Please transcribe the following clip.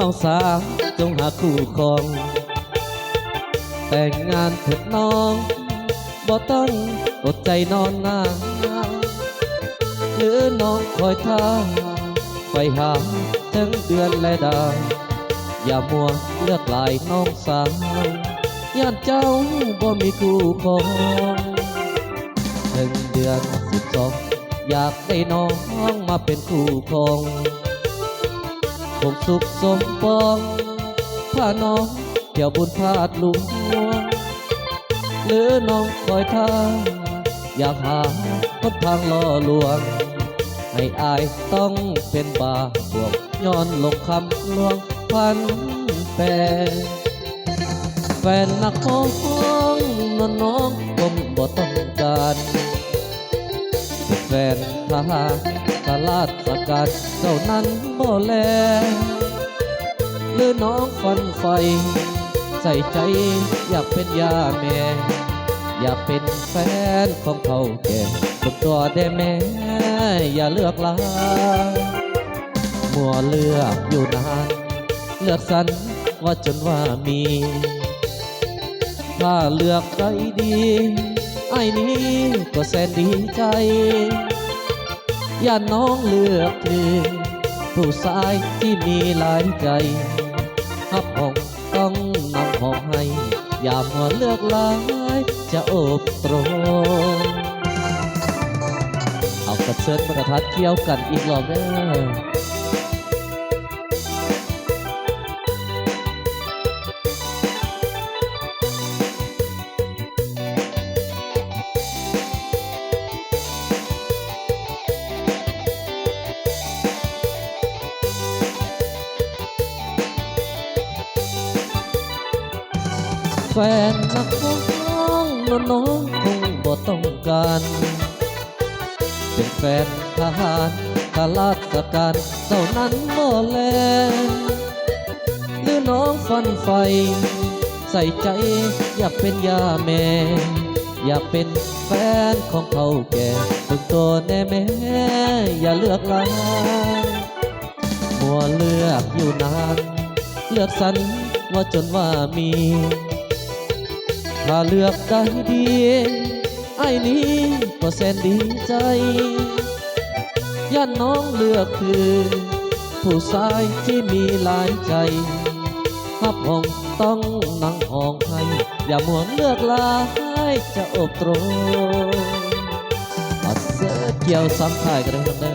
องสาวจงหาคู่ครองแต่งงานเถิดน้องบ่ต้องอดใจนอนนานหรือน้องคอยท่าไปหาทั้งเดือนและดาวอย่ามัวเลือกลายน้องสาวย่านเจ้าบ่มีคู่ครองถึงเดือน12อยากได้น้องมาเป็นคู่ครองคงสุขสมปองพาน้องเที่ยวบุญพาดหลวงหรือน้องคอยท่าอยากหาคนทางล่อลวงให้อายต้องเป็นบาปวกย้อนลงคำลวงพันแปรแฟนนักมองน้องคงบ่ต้องการเป็นแฟนทหารตลาดสกัดเจ้านั้นบ่แลหรือน้องฝันไฟใส่ใจอยากเป็นยาแม่อยากเป็นแฟนของเขาแก่ทุกตัวได้แม่อย่าเลือกลามัวเลือกอยู่นานเลือกสันว่าจนว่ามีถ้าเลือกใครดีไอ้นี้ก็แสนดีใจอย่าน้องเลือกคือผู้ชายที่มีหลายใจฮับห้องต้องนำห้องให้อย่ามัวเลือกหลายจะโอบตรงเอากระเชิญประทัดเกี่ยวกันอีกรอบเด้อแฟนนักร้องน้องคงบ่ต้องการเป็นแฟนทหารข้าราชการเท่านั้นบ่แลหรือน้องฝันไฟใส่ใจอยากเป็นยาแม่อยากเป็นแฟนของเขาแก่ฝึกตัวแน่แม่อย่าเลือกลายมัวเลือกอยู่นานเลือกสันว่าจนว่ามีถ้าเลือกได้ดีไอ้นี้ก็แสนดีใจย่านน้องเลือกคือผู้ชายที่มีหลายใจฮับห้องต้องนั่งห้องให้อย่ามัวเลือกลายจะอบตรงเอาเสื้อเกี่ยวซ้ำท้ายกันเลย